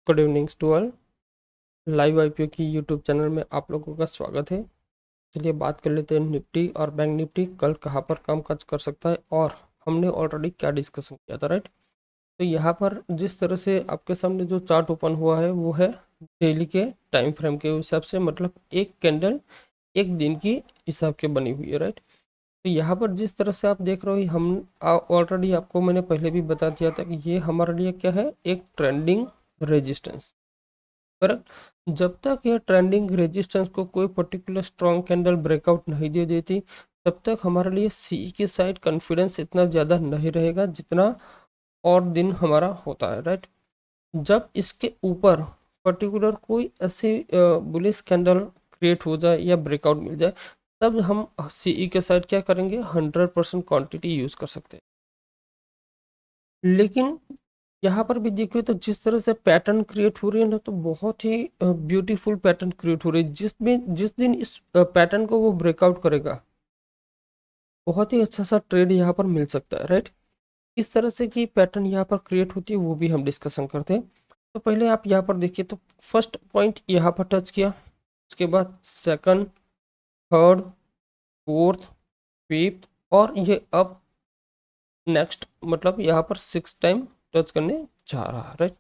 Good evenings to all. Live IPO की YouTube channel में आप लोगों का स्वागत है। चलिए बात कर लेते हैं निफ्टी और बैंक निफ्टी कल कहाँ पर कामकाज कर सकता है और हमने ऑलरेडी क्या डिस्कशन किया था, राइट। तो यहाँ पर जिस तरह से आपके सामने जो चार्ट ओपन हुआ है वो है डेली के टाइम फ्रेम के हिसाब से, मतलब एक कैंडल एक दिन की हिसाब के बनी हुई है, राइट। तो यहाँ पर जिस तरह से आप देख रहे हो, हम ऑलरेडी आपको मैंने पहले भी बता दिया था कि ये हमारे लिए क्या है, एक ट्रेंडिंग रेजिस्टेंस। करेक्ट। जब तक यह ट्रेंडिंग रेजिस्टेंस को कोई पर्टिकुलर स्ट्रॉन्ग कैंडल ब्रेकआउट नहीं दे देती, तब तक हमारे लिए सी की साइड कॉन्फिडेंस इतना ज़्यादा नहीं रहेगा जितना और दिन हमारा होता है, राइट। जब इसके ऊपर पर्टिकुलर कोई ऐसी बुलिश कैंडल क्रिएट हो जाए या ब्रेकआउट मिल जाए, तब हम सीई के साइड क्या करेंगे, 100% क्वांटिटी यूज़ कर सकते हैं। लेकिन यहाँ पर भी देखिए तो जिस तरह से पैटर्न क्रिएट हो रही है ना, तो बहुत ही ब्यूटीफुल पैटर्न क्रिएट हो रही है। जिस दिन इस पैटर्न को वो ब्रेकआउट करेगा, बहुत ही अच्छा सा ट्रेड यहाँ पर मिल सकता है, राइट। इस तरह से कि पैटर्न यहाँ पर क्रिएट होती है वो भी हम डिस्कशन करते हैं। तो पहले आप यहाँ पर देखिए तो फर्स्ट पॉइंट यहाँ पर टच किया, उसके बाद सेकंड, थर्ड, फोर्थ, फिफ्थ और ये अब नेक्स्ट, मतलब यहाँ पर सिक्स टाइम टच करने जा रहा है, राइट।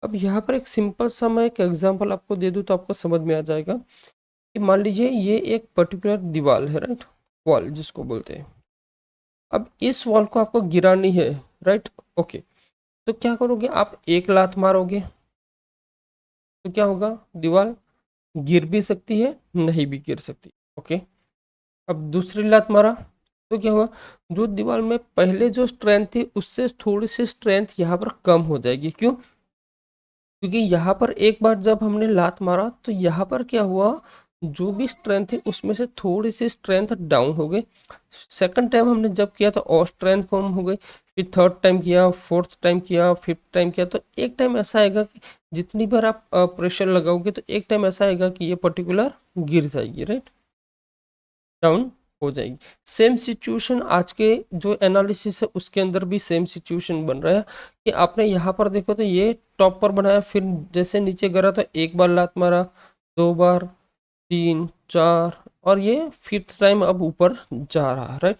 अब यहाँ पर एक सिंपल सा मैं एक एग्जांपल आपको दे दूँ तो आपको समझ में आ जाएगा कि मान लीजिए ये एक पर्टिकुलर दीवार है, राइट, वॉल जिसको बोलते हैं। अब इस वॉल को आपको गिरानी है, राइट, ओके। तो क्या करोगे, आप एक लात मारोगे तो क्या होगा, दीवार गिर भी सकती है, नहीं भी गिर सकती, ओके। अब दूसरी लात मारा तो क्या हुआ, जो दीवार में पहले जो स्ट्रेंथ थी उससे थोड़ी सी स्ट्रेंथ यहाँ पर कम हो जाएगी। क्यों? क्योंकि यहाँ पर एक बार जब हमने लात मारा तो यहाँ पर क्या हुआ, जो भी स्ट्रेंथ थी उसमें से थोड़ी सी स्ट्रेंथ डाउन हो गई। सेकंड टाइम हमने जब किया तो और स्ट्रेंथ कम हो गई, फिर थर्ड टाइम किया, फोर्थ टाइम किया, फिफ्थ टाइम किया, तो एक टाइम ऐसा आएगा कि जितनी बार आप प्रेशर लगाओगे तो एक टाइम ऐसा आएगा कि ये पर्टिकुलर गिर जाएगी, राइट, डाउन हो जाएगी। सेम सिचुएशन आज के जो एनालिसिस है उसके अंदर भी सेम सिचुएशन बन रहा है कि आपने यहाँ पर देखो तो ये टॉप पर बनाया, फिर जैसे नीचे गिरा तो एक बार लात मारा, दो बार, तीन, चार और ये फिफ्थ टाइम अब ऊपर जा रहा है, राइट।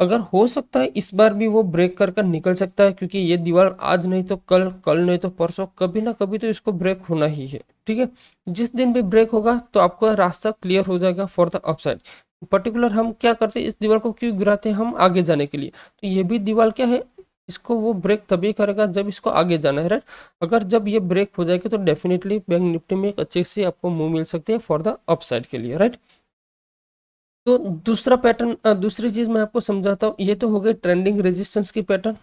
अगर हो सकता है इस बार भी वो ब्रेक कर कर निकल सकता है, क्योंकि ये दीवार आज नहीं तो कल, कल नहीं तो परसों, कभी ना कभी तो इसको ब्रेक होना ही है, ठीक है। जिस दिन भी ब्रेक होगा तो आपका रास्ता क्लियर हो जाएगा फॉर द अपसाइड। पर्टिकुलर हम क्या करते हैं, इस दीवार को क्यों गिराते हैं, हम आगे जाने के लिए। तो ये भी दीवार क्या है, इसको वो ब्रेक तभी करेगा जब इसको आगे जाना है, राइट। अगर जब ये ब्रेक हो जाएगी तो डेफिनेटली बैंक निफ्टी में एक अच्छी सी आपको मूव मिल सकती है फॉर द अपसाइड के लिए, राइट। तो दूसरा पैटर्न, दूसरी चीज मैं आपको समझाता हूँ। ये तो हो गई ट्रेंडिंग रेजिस्टेंस की पैटर्न,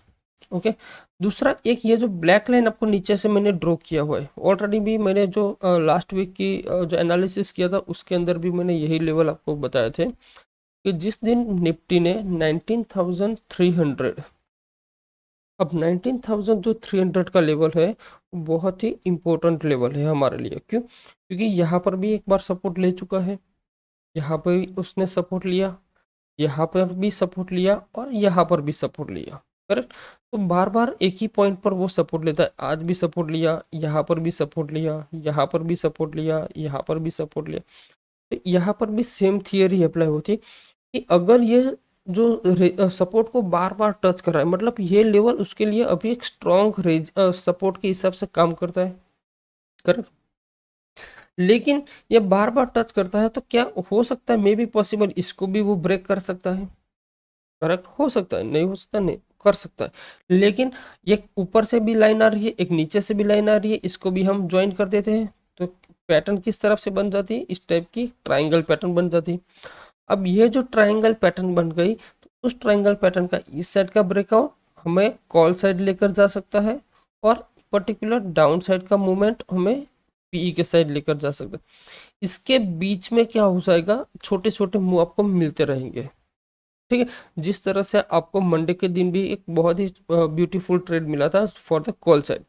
ओके। दूसरा एक ये जो ब्लैक लाइन आपको नीचे से मैंने ड्रॉ किया हुआ है, ऑलरेडी भी मैंने जो लास्ट वीक की जो एनालिसिस किया था उसके अंदर भी मैंने यही लेवल आपको बताए थे कि जिस दिन निफ्टी ने 19,300, अब 19,000 जो 300 का लेवल है बहुत ही इंपॉर्टेंट लेवल है हमारे लिए। क्यों? क्योंकि यहाँ पर भी एक बार सपोर्ट ले चुका है, यहाँ पर भी उसने सपोर्ट लिया, यहाँ पर भी सपोर्ट लिया और यहाँ पर भी सपोर्ट लिया, करेक्ट। तो बार बार एक ही पॉइंट पर वो सपोर्ट लेता है, आज भी सपोर्ट लिया, यहाँ पर भी सपोर्ट लिया, यहाँ पर भी सपोर्ट लिया, यहाँ पर भी सपोर्ट लिया। तो यहाँ पर भी सेम थियरी अप्लाई होती है कि अगर ये जो सपोर्ट को बार बार टच कर रहा है, मतलब ये लेवल उसके लिए अभी एक स्ट्रॉन्ग सपोर्ट के हिसाब से काम करता है, करेक्ट। लेकिन ये बार बार टच करता है तो क्या हो सकता है, मे बी पॉसिबल इसको भी वो ब्रेक कर सकता है, करेक्ट। हो सकता है, नहीं हो सकता, नहीं कर सकता है। लेकिन ये ऊपर से भी लाइन आ रही है, एक नीचे से भी लाइन आ रही है, इसको भी हम ज्वाइन कर देते हैं तो पैटर्न किस तरफ से बन जाती है, इस टाइप की ट्राइंगल पैटर्न बन जाती है। अब ये जो ट्राइंगल पैटर्न बन गई तो उस ट्राइंगल पैटर्न का इस साइड का ब्रेकआउट हमें कॉल साइड लेकर जा सकता है और पर्टिकुलर डाउन साइड का मूवमेंट हमें पीई के साइड लेकर जा सकता है। इसके बीच में क्या हो जाएगा, छोटे छोटे मूव आपको मिलते रहेंगे, ठीक है। जिस तरह से आपको मंडे के दिन भी एक बहुत ही ब्यूटीफुल ट्रेड मिला था फॉर द कॉल साइड।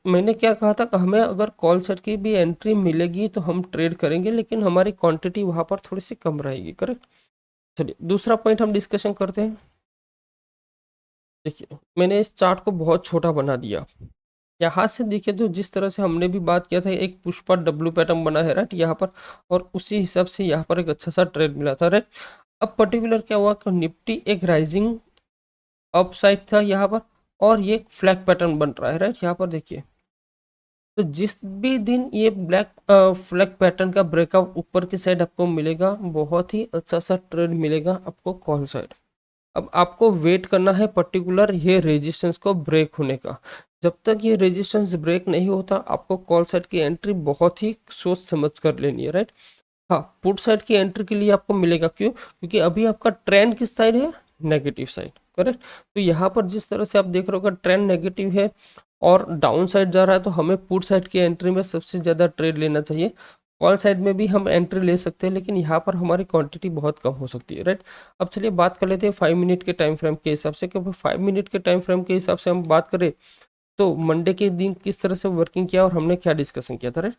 मैंने क्या कहा था कि हमें अगर कॉल सेट की भी एंट्री मिलेगी तो हम ट्रेड करेंगे, लेकिन हमारी क्वांटिटी वहां पर थोड़ी सी कम रहेगी, करेक्ट। चलिए दूसरा पॉइंट हम डिस्कशन करते हैं। देखिए मैंने इस चार्ट को बहुत छोटा बना दिया, यहाँ से देखिए तो जिस तरह से हमने भी बात किया था, एक पुष्पा डब्ल्यू पैटर्न बना है राइट यहाँ पर, और उसी हिसाब से यहाँ पर एक अच्छा सा ट्रेड मिला था राइट। अब पर्टिकुलर क्या हुआ कि निफ्टी एक राइजिंग अपसाइड था यहाँ पर, और ये फ्लैग पैटर्न बन रहा है राइट यहाँ पर देखिए। तो जिस भी दिन ये ब्लैक फ्लैग पैटर्न का ब्रेकआउट ऊपर की साइड आपको मिलेगा, बहुत ही अच्छा सा ट्रेड मिलेगा आपको कॉल साइड। अब आपको वेट करना है पर्टिकुलर ये रेजिस्टेंस को ब्रेक होने का। जब तक ये रेजिस्टेंस ब्रेक नहीं होता, आपको कॉल साइड की एंट्री बहुत ही सोच समझ कर लेनी है राइट। हाँ, पुट साइड की एंट्री के लिए आपको मिलेगा, क्यों? क्योंकि अभी आपका ट्रेंड किस साइड है? Negative side, correct. तो यहाँ पर जिस तरह से आप देख रहे हो ट्रेंड नेगेटिव है और डाउन साइड जा रहा है, तो हमें पुट साइड की एंट्री में सबसे ज़्यादा ट्रेड लेना चाहिए। कॉल साइड में भी हम एंट्री ले सकते हैं, लेकिन यहाँ पर हमारी क्वांटिटी बहुत कम हो सकती है राइट। अब चलिए बात कर लेते हैं 5 मिनट के टाइम फ्रेम के हिसाब से, क्योंकि 5 मिनट के टाइम फ्रेम के हिसाब से हम बात करें तो मंडे के दिन किस तरह से वर्किंग किया और हमने क्या डिस्कशन किया था राइट।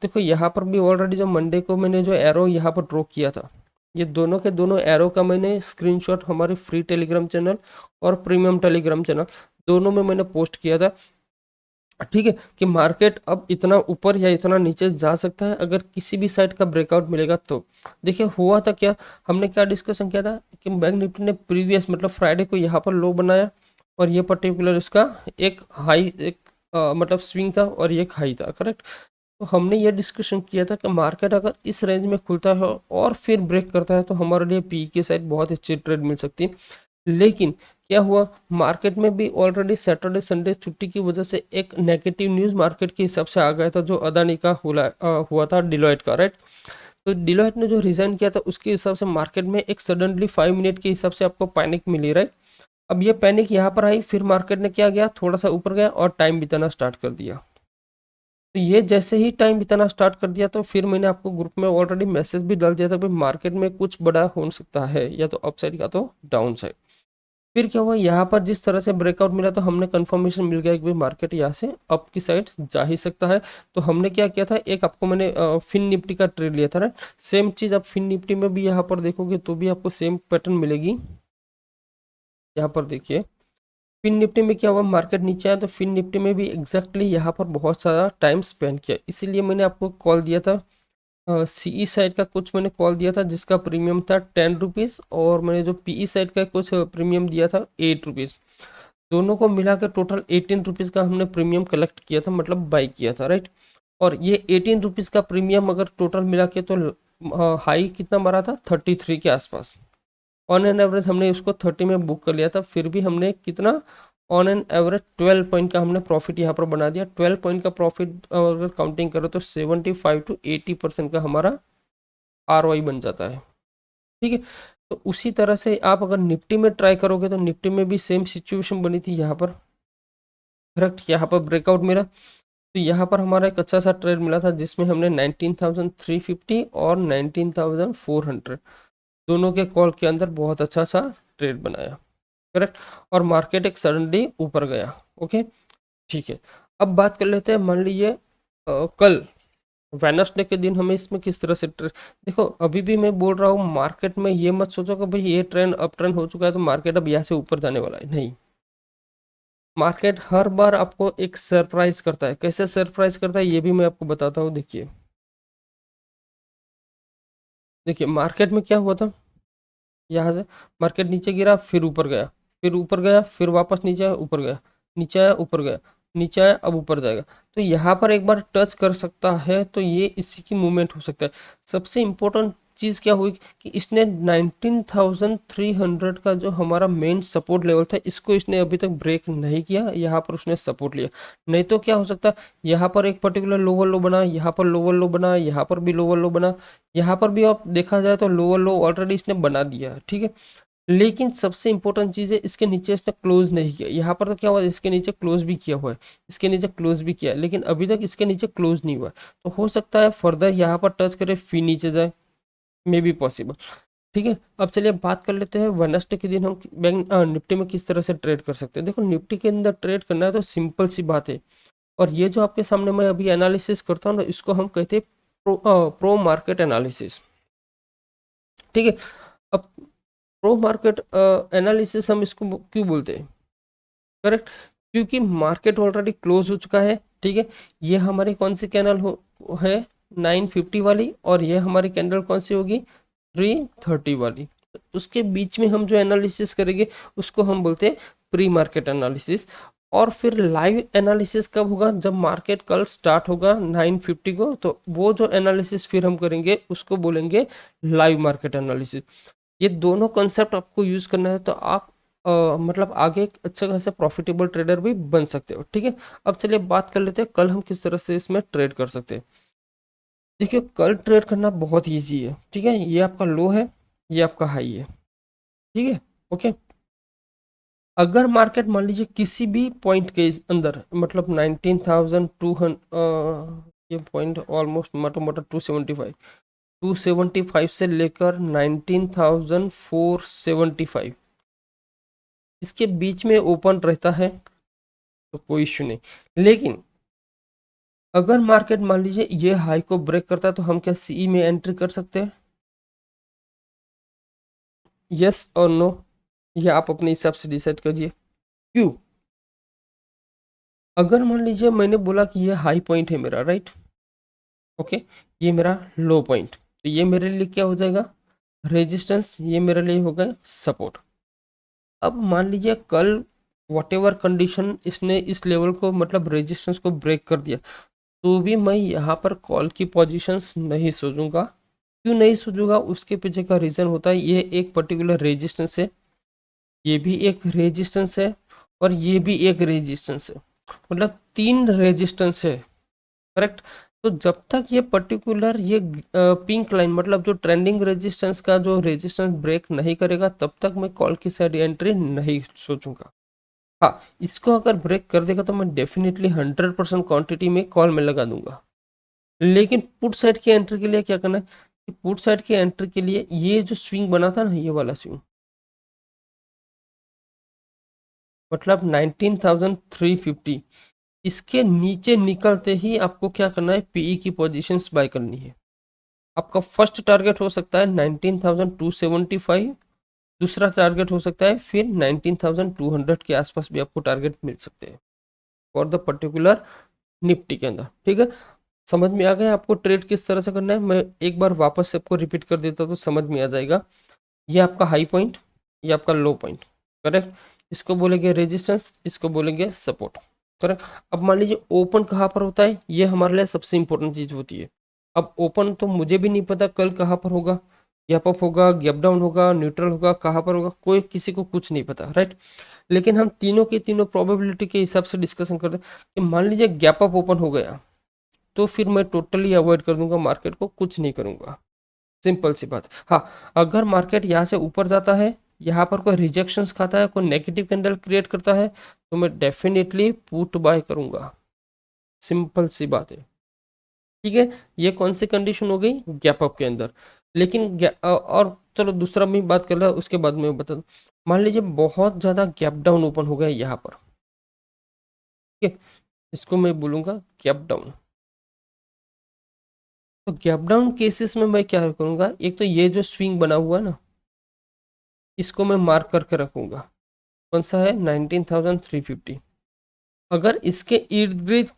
देखो यहाँ पर भी ऑलरेडी जो मंडे को मैंने जो एरो यहाँ पर ड्रॉ किया था, ये दोनों के दोनों एरो का मैंने स्क्रीनशॉट हमारे फ्री टेलीग्राम चैनल और प्रीमियम टेलीग्राम चैनल दोनों में मैंने पोस्ट किया था। ठीक है, कि मार्केट अब इतना ऊपर या इतना नीचे जा सकता है अगर किसी भी साइड का ब्रेकआउट मिलेगा तो। देखिए हुआ था क्या, हमने क्या डिस्कशन किया था कि बैंक निफ्टी ने प्रीवियस मतलब फ्राइडे को यहाँ पर लो बनाया, और ये पर्टिकुलर इसका एक हाई, एक मतलब स्विंग था और एक हाई था, करेक्ट। तो हमने ये डिस्कशन किया था कि मार्केट अगर इस रेंज में खुलता है और फिर ब्रेक करता है तो हमारे लिए पी की साइड बहुत अच्छी ट्रेड मिल सकती है। लेकिन क्या हुआ, मार्केट में भी ऑलरेडी सैटरडे संडे छुट्टी की वजह से एक नेगेटिव न्यूज़ मार्केट के हिसाब से आ गया था, जो अदानी का हुआ था डिलॉयट का राइट। तो डिलॉयट ने जो रिजाइन किया था उसके हिसाब से मार्केट में एक सडनली 5 मिनट के हिसाब से आपको पैनिक मिली राइट। अब ये पैनिक यहाँ पर आई, फिर मार्केट ने क्या गया, थोड़ा सा ऊपर गया और टाइम बिताना स्टार्ट कर दिया। तो ये जैसे ही टाइम बिताना स्टार्ट कर दिया, तो फिर मैंने आपको ग्रुप में ऑलरेडी मैसेज भी डाल दिया था कि मार्केट में कुछ बड़ा हो सकता है, या तो अप साइड या तो डाउन साइड। फिर क्या हुआ, यहाँ पर जिस तरह से ब्रेकआउट मिला तो हमने कंफर्मेशन मिल गया कि भाई मार्केट यहाँ से अप की साइड जा ही सकता है। तो हमने क्या किया था, एक आपको मैंने फिन निफ्टी का ट्रेड लिया था ना, सेम चीज़ आप फिन निफ्टी में भी यहाँ पर देखोगे तो भी आपको सेम पैटर्न मिलेगी। यहाँ पर देखिए फिन निफ्टी में क्या हुआ, मार्केट नीचे आया तो फिन निफ्टी में भी एग्जैक्टली यहाँ पर बहुत सारा टाइम स्पेंड किया, इसीलिए मैंने आपको कॉल दिया था। सीई साइड का कुछ मैंने कॉल दिया था जिसका प्रीमियम था 10 रुपीज़, और मैंने जो पीई साइड का कुछ प्रीमियम दिया था 8 रुपीज़। दोनों को मिला के टोटल 18 रुपीज़ का हमने प्रीमियम कलेक्ट किया था, मतलब बाई किया था राइट। और ये 18 रुपीज़ का प्रीमियम अगर टोटल मिला के तो हाई कितना मारा था, 33 के आसपास। ऑन एन एवरेज हमने उसको 30 में बुक कर लिया था, फिर भी हमने कितना, ऑन एन एवरेज 12 पॉइंट का हमने प्रॉफिट यहाँ पर बना दिया। 12 पॉइंट का प्रॉफिट अगर काउंटिंग करो तो 75 to 80% का हमारा आरओआई बन जाता है। ठीक है, तो उसी तरह से आप अगर निफ्टी में ट्राई करोगे तो निफ्टी में भी सेम सिचुएशन बनी थी यहाँ पर, करेक्ट। यहाँ पर ब्रेकआउट मिला तो यहाँ पर हमारा एक अच्छा सा ट्रेड मिला था, जिसमें हमने 19,350 और 19,400 दोनों के कॉल के अंदर बहुत अच्छा सा ट्रेड बनाया, करेक्ट। और मार्केट एक सडनली ऊपर गया। ओके, ठीक है। अब बात कर लेते हैं, मान लीजिए कल वेडनेसडे के दिन हमें इसमें किस तरह से ट्रेड। देखो अभी भी मैं बोल रहा हूँ, मार्केट में ये मत सोचो कि भाई ये ट्रेंड अप ट्रेंड हो चुका है तो मार्केट अब यहाँ से ऊपर जाने वाला है, नहीं। मार्केट हर बार आपको एक सरप्राइज करता है, कैसे सरप्राइज करता है ये भी मैं आपको बताता हूँ। देखिए देखिए मार्केट में क्या हुआ था, यहाँ से मार्केट नीचे गिरा, फिर ऊपर गया, फिर ऊपर गया, फिर वापस नीचे आया, ऊपर गया, नीचे आया, ऊपर गया, नीचे आया, अब ऊपर जाएगा। तो यहाँ पर एक बार टच कर सकता है तो ये इसी की मूवमेंट हो सकता है। सबसे इम्पोर्टेंट चीज़ क्या हुई कि इसने 19,300 का जो हमारा मेन सपोर्ट लेवल था, इसको इसने अभी तक ब्रेक नहीं किया, यहाँ पर उसने सपोर्ट लिया। नहीं तो क्या हो सकता, यहाँ पर एक पर्टिकुलर लोअर लो बना, यहाँ पर लोअर लो बना, यहाँ पर भी लोअर लो बना, यहाँ पर भी आप देखा जाए तो लोअर लो ऑलरेडी इसने बना दिया है, ठीक है। लेकिन सबसे इंपॉर्टेंट चीज़ है, इसके नीचे इसने क्लोज नहीं किया। यहाँ पर तो क्या हुआ, इसके नीचे क्लोज भी किया हुआ है, इसके नीचे क्लोज भी किया है, लेकिन अभी तक इसके नीचे क्लोज नहीं हुआ है। तो हो सकता है फर्दर यहाँ पर टच करे फिर नीचे जाए, मे बी पॉसिबल। ठीक है, अब चलिए बात कर लेते हैं वेडनेसडे के दिन हम बैंक निफ्टी में किस तरह से ट्रेड कर सकते हैं। देखो निफ्टी के अंदर ट्रेड करना है तो सिंपल सी बात है, और ये जो आपके सामने मैं अभी एनालिसिस करता हूँ ना, इसको हम कहते हैं प्रो मार्केट एनालिसिस। ठीक है, अब प्रो मार्केट एनालिसिस हम इसको क्यों बोलते हैं, करेक्ट, क्योंकि मार्केट ऑलरेडी क्लोज हो चुका है, ठीक है। ये हमारी कौन सी कैंडल है 950 वाली, और ये हमारी कैंडल कौन सी होगी 330 वाली। उसके बीच में हम जो एनालिसिस करेंगे उसको हम बोलते हैं प्री मार्केट एनालिसिस। और फिर लाइव एनालिसिस कब होगा, जब मार्केट कल स्टार्ट होगा 950 को, तो वो जो एनालिसिस फिर हम करेंगे उसको बोलेंगे लाइव मार्केट एनालिसिस। ये दोनों कॉन्सेप्ट आपको यूज करना है तो आप मतलब आगे एक अच्छा खासा प्रॉफिटेबल ट्रेडर भी बन सकते हो, ठीक है। अब चलिए बात कर लेते हैं कल हम किस तरह से इसमें ट्रेड कर सकते हैं। देखिए कल ट्रेड करना बहुत ईजी है, ठीक है। ये आपका लो है, ये आपका हाई है, ठीक है, ओके। अगर मार्केट मान लीजिए किसी भी पॉइंट के अंदर, मतलब 19,200, ये पॉइंट ऑलमोस्ट मोटा मोटा 275 से लेकर 19,475 इसके बीच में ओपन रहता है तो कोई इश्यू नहीं। लेकिन अगर मार्केट मान लीजिए ये हाई को ब्रेक करता है तो हम क्या सीई में एंट्री कर सकते हैं, यस और नो, ये आप अपने हिसाब से डिसाइड कीजिए। क्यों, अगर मान लीजिए मैंने बोला कि ये हाई पॉइंट है मेरा, राइट, ओके, ये मेरा लो पॉइंट, तो ये मेरे लिए क्या हो जाएगा रेजिस्टेंस, ये मेरे लिए हो गया सपोर्ट। अब मान लीजिए कल वट एवर कंडीशन इसने इस लेवल को मतलब रेजिस्टेंस को ब्रेक कर दिया, तो भी मैं यहाँ पर कॉल की पोजीशंस नहीं सोचूंगा। क्यों नहीं सोचूंगा, उसके पीछे का रीज़न होता है ये एक पर्टिकुलर रेजिस्टेंस है, ये भी एक रेजिस्टेंस है, और ये भी एक रेजिस्टेंस है, मतलब 3 रेजिस्टेंस है, करेक्ट। तो जब तक ये पर्टिकुलर ये पिंक लाइन मतलब जो ट्रेंडिंग रेजिस्टेंस का जो रेजिस्टेंस ब्रेक नहीं करेगा, तब तक मैं कॉल की साइड एंट्री नहीं सोचूंगा। हाँ, इसको अगर ब्रेक कर देगा तो मैं डेफिनेटली 100% क्वांटिटी में कॉल में लगा दूंगा। लेकिन पुट साइड की एंट्री के लिए क्या करना है कि पुट साइड की एंट्री के लिए ये जो स्विंग बना था ना, ये वाला स्विंग मतलब 19,350, इसके नीचे निकलते ही आपको क्या करना है पीई की पोजीशंस बाय करनी है। आपका फर्स्ट टारगेट हो सकता है 19,275, दूसरा टारगेट हो सकता है फिर 19,200 के आसपास भी आपको टारगेट मिल सकते हैं फॉर द पर्टिकुलर निफ्टी के अंदर, ठीक है। समझ में आ गया आपको ट्रेड किस तरह से करना है, मैं एक बार वापस से आपको रिपीट कर देता हूँ तो समझ में आ जाएगा। ये आपका हाई पॉइंट, ये आपका लो पॉइंट, करेक्ट। इसको बोलेंगे रेजिस्टेंस, इसको बोलेंगे सपोर्ट, करेक्ट। अब मान लीजिए ओपन कहाँ पर होता है, ये हमारे लिए सबसे इंपॉर्टेंट चीज होती है। अब ओपन तो मुझे भी नहीं पता कल कहाँ पर होगा, गैप अप होगा, गैप डाउन होगा, न्यूट्रल होगा, कहाँ पर होगा, कोई किसी को कुछ नहीं पता, राइट। लेकिन हम तीनों के तीनों प्रोबेबिलिटी के हिसाब से डिस्कशन करते हैं कि मान लीजिए गैप अप ओपन हो गया तो फिर मैं टोटली अवॉइड कर दूंगा, मार्केट को कुछ नहीं करूंगा, सिंपल सी बात। हाँ, अगर मार्केट यहाँ से ऊपर जाता है, यहाँ पर कोई रिजेक्शंस खाता है, कोई नेगेटिव कैंडल क्रिएट करता है, तो मैं डेफिनेटली पुट बाय करूंगा, सिंपल सी बात है, ठीक है। ये कौन सी कंडीशन हो गई गैप अप के अंदर। लेकिन और चलो दूसरा मैं बात कर रहा उसके बाद में बता दूं। मान लीजिए बहुत ज़्यादा गैप डाउन ओपन हो गया यहाँ पर, ठीक है, इसको मैं बोलूँगा गैप डाउन। तो गैप डाउन केसेस में मैं क्या करूँगा, एक तो ये जो स्विंग बना हुआ है ना, इसको मैं मार्क करके रखूँगा, कौन सा है 19,350। अगर इसके इर्द गिर्द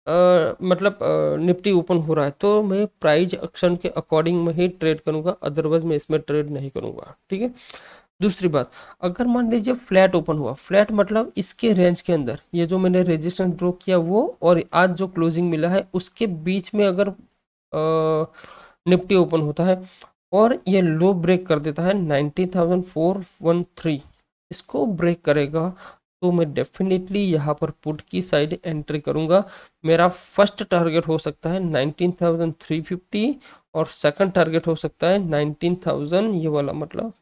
मतलब निफ्टी ओपन हो रहा है तो मैं प्राइस एक्शन के अकॉर्डिंग में ही ट्रेड करूंगा, अदरवाइज मैं इसमें ट्रेड नहीं करूंगा, ठीक है। दूसरी बात, अगर मान लीजिए फ्लैट ओपन हुआ, फ्लैट मतलब इसके रेंज के अंदर ये जो मैंने रेजिस्टेंस ड्रॉ किया वो और आज जो क्लोजिंग मिला है उसके बीच में अगर निफ्टी ओपन होता है और ये लो ब्रेक कर देता है 90,413, इसको ब्रेक करेगा तो मैं डेफिनेटली यहाँ पर पुट की साइड एंट्री करूंगा। मेरा फर्स्ट टारगेट हो सकता है 19,350 और सेकंड टारगेट हो सकता है 19,000, ये वाला मतलब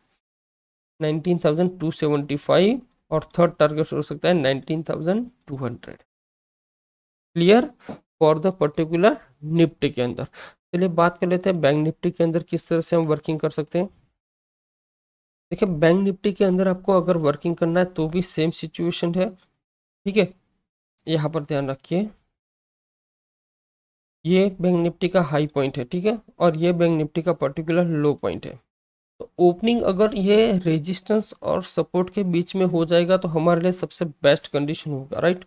19,275, और थर्ड टारगेट हो सकता है 19,200। Clear for the particular Nifty के अंदर। चलिए बात कर लेते हैं बैंक निफ्टी के अंदर किस तरह से हम वर्किंग कर सकते हैं। देखिए बैंक निफ्टी के अंदर आपको अगर वर्किंग करना है तो भी सेम सिचुएशन है, ठीक है। यहाँ पर ध्यान रखिए, ये बैंक निफ्टी का हाई पॉइंट है, ठीक है, और ये बैंक निफ्टी का पर्टिकुलर लो पॉइंट है। तो ओपनिंग अगर ये रेजिस्टेंस और सपोर्ट के बीच में हो जाएगा तो हमारे लिए सबसे बेस्ट कंडीशन होगा, राइट।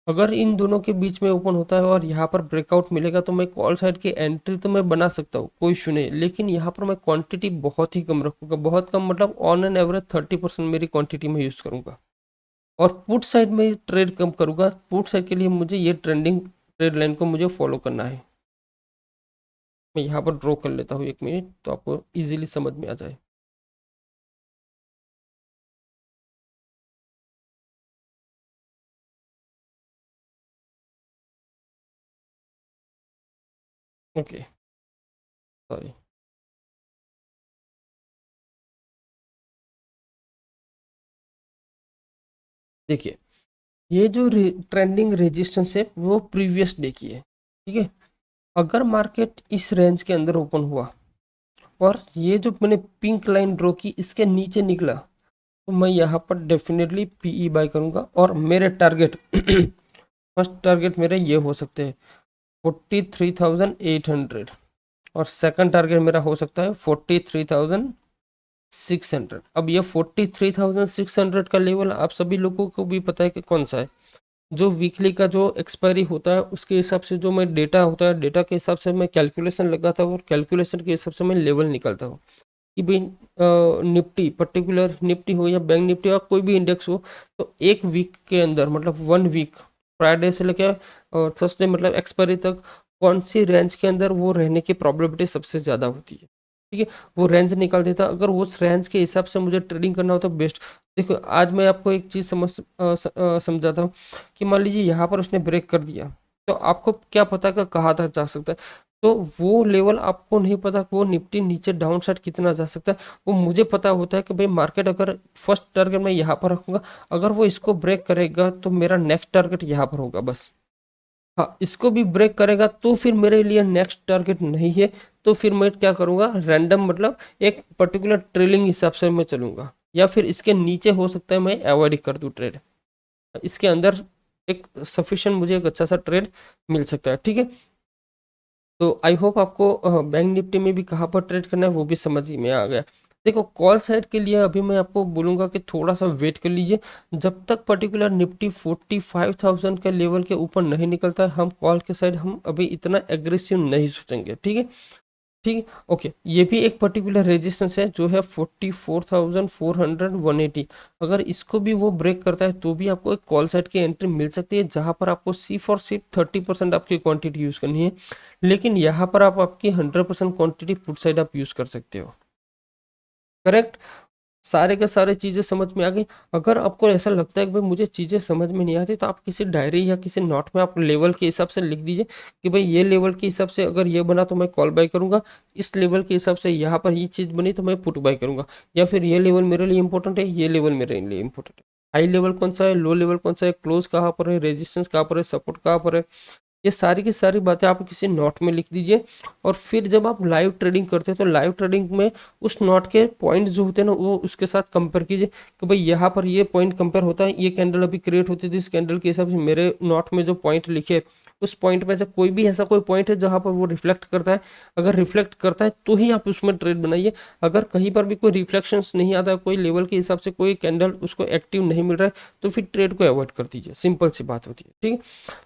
अगर इन दोनों के बीच में ओपन होता है और यहाँ पर ब्रेकआउट मिलेगा तो मैं कॉल साइड की एंट्री तो मैं बना सकता हूँ, कोई इशू नहीं, लेकिन यहाँ पर मैं क्वांटिटी बहुत ही कम रखूंगा, बहुत कम, मतलब ऑन एन एवरेज 30% मेरी क्वांटिटी में यूज़ करूंगा। और पुट साइड में ट्रेड कम करूंगा। पुट साइड के लिए मुझे ये ट्रेंडिंग ट्रेड लाइन को मुझे फॉलो करना है। मैं यहाँ पर ड्रॉ कर लेता हूँ 1 मिनट, तो आपको इजीली समझ में आ जाए। Okay, sorry. देखिए, ये जो ट्रेंडिंग रेजिस्टेंस है वो प्रीवियस डे की है, ठीक है। अगर मार्केट इस रेंज के अंदर ओपन हुआ और ये जो मैंने पिंक लाइन ड्रॉ की इसके नीचे निकला, तो मैं यहाँ पर डेफिनेटली पीई बाय करूँगा। और मेरे टारगेट फर्स्ट टारगेट मेरे ये हो सकते हैं 43,800, और सेकंड टारगेट मेरा हो सकता है 43,600। अब ये 43,600 का लेवल आप सभी लोगों को भी पता है कि कौन सा है। जो वीकली का जो एक्सपायरी होता है उसके हिसाब से जो मैं डेटा होता है, डेटा के हिसाब से मैं कैलकुलेशन लगाता हूँ और कैलकुलेशन के हिसाब से मैं लेवल निकालता हूँ कि भाई निफ्टी, पर्टिकुलर निफ्टी हो या बैंक निफ्टी या कोई भी इंडेक्स हो, तो एक वीक के अंदर, मतलब 1 वीक, फ्राइडे से लेकर थर्सडे मतलब एक्सपायरी तक, कौन सी रेंज के अंदर वो रहने की प्रोबेबिलिटी सबसे ज़्यादा होती है, ठीक है। वो रेंज निकाल देता। अगर उस रेंज के हिसाब से मुझे ट्रेडिंग करना हो तो बेस्ट। देखो, आज मैं आपको एक चीज़ समझाता हूँ कि मान लीजिए यहाँ पर उसने ब्रेक कर दिया, तो आपको क्या पता कि कहाँ तक जा सकता है। तो वो लेवल आपको नहीं पता कि वो निफ्टी नीचे डाउन साइड कितना जा सकता है। वो मुझे पता होता है कि भाई मार्केट अगर फर्स्ट टारगेट मैं यहाँ पर रखूंगा, अगर वो इसको ब्रेक करेगा तो मेरा नेक्स्ट टारगेट यहाँ पर होगा बस। हाँ, इसको भी ब्रेक करेगा तो फिर मेरे लिए नेक्स्ट टारगेट नहीं है। तो फिर मैं क्या करूँगा, रैंडम, मतलब एक पर्टिकुलर ट्रेलिंग हिसाब से मैं चलूँगा, या फिर इसके नीचे हो सकता है मैं अवॉइड कर दूँ ट्रेड। इसके अंदर एक सफिशिएंट मुझे एक अच्छा सा ट्रेड मिल सकता है, ठीक है। तो आई होप आपको बैंक निफ्टी में भी कहाँ पर ट्रेड करना है वो भी समझ में आ गया। देखो, कॉल साइड के लिए अभी मैं आपको बोलूँगा कि थोड़ा सा वेट कर लीजिए। जब तक पर्टिकुलर निफ्टी 45,000 के लेवल के ऊपर नहीं निकलता है, हम कॉल के साइड हम अभी इतना एग्रेसिव नहीं सोचेंगे, ठीक है। ठीक है, ओके। ये भी एक पर्टिकुलर रेजिस्टेंस है जो है 44,400 180। अगर इसको भी वो ब्रेक करता है तो भी आपको एक कॉल साइड की एंट्री मिल सकती है, जहां पर आपको सिर्फ और सिर्फ 30% आपकी क्वांटिटी यूज करनी है। लेकिन यहाँ पर आप आपकी 100% क्वांटिटी पुट साइड आप यूज कर सकते हो, करेक्ट। सारे के सारे चीज़ें समझ में आ गई। अगर आपको ऐसा लगता है कि भाई मुझे चीज़ें समझ में नहीं आती, तो आप किसी डायरी या किसी नोट में आप लेवल के हिसाब से लिख दीजिए कि भाई ये लेवल के हिसाब से अगर ये बना तो मैं कॉल बाय करूंगा, इस लेवल के हिसाब से यहाँ पर ये चीज़ बनी तो मैं पुट बाय करूंगा, या फिर ये लेवल मेरे लिए इंपॉर्टेंट है, ये लेवल मेरे लिए इंपॉर्टेंट है। हाई लेवल कौन सा है, लो लेवल कौन सा है, क्लोज कहाँ पर है, रेजिस्टेंस कहाँ पर है, सपोर्ट कहाँ पर है, ये सारी की सारी बातें आप किसी नोट में लिख दीजिए। और फिर जब आप लाइव ट्रेडिंग करते हैं तो लाइव ट्रेडिंग में उस नोट के पॉइंट्स जो होते हैं ना, वो उसके साथ कंपेयर कीजिए कि भाई यहाँ पर ये पॉइंट कंपेयर होता है, ये कैंडल अभी क्रिएट होती थी, इस कैंडल के हिसाब से मेरे नोट में जो पॉइंट लिखे, उस पॉइंट में से कोई भी ऐसा कोई पॉइंट है जहाँ पर वो रिफ्लेक्ट करता है। अगर रिफ्लेक्ट करता है तो ही आप उसमें ट्रेड बनाइए। अगर कहीं पर भी कोई रिफ्लेक्शंस नहीं आता है, कोई लेवल के हिसाब से कोई कैंडल उसको एक्टिव नहीं मिल रहा है, तो फिर ट्रेड को अवॉइड कर दीजिए। सिंपल सी बात होती है, ठीक है।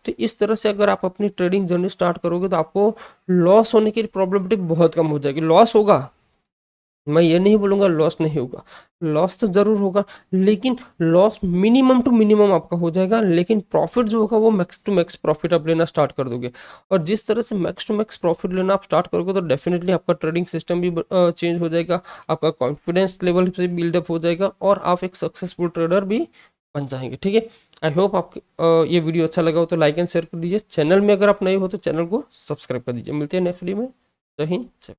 तो इस तरह से अगर आप अपनी ट्रेडिंग जर्नी स्टार्ट करोगे तो आपको लॉस होने की प्रोबेबिलिटी बहुत कम हो जाएगी। लॉस होगा, मैं ये नहीं बोलूंगा लॉस नहीं होगा, लॉस तो जरूर होगा, लेकिन लॉस मिनिमम टू मिनिमम आपका हो जाएगा। लेकिन प्रॉफिट जो होगा वो मैक्स टू मैक्स प्रॉफिट आप लेना स्टार्ट कर दोगे। और जिस तरह से मैक्स टू मैक्स प्रॉफिट लेना आप स्टार्ट करोगे तो डेफिनेटली आपका ट्रेडिंग सिस्टम भी चेंज हो जाएगा, आपका कॉन्फिडेंस लेवल से बिल्डअप हो जाएगा और आप एक सक्सेसफुल ट्रेडर भी बन जाएंगे, ठीक है। आई होप आपको ये वीडियो अच्छा लगा हो तो लाइक एंड शेयर कर दीजिए। चैनल में अगर आप नए हो तो चैनल को सब्सक्राइब कर दीजिए। मिलते हैं नेक्स्ट वीडियो में। जय हिंद।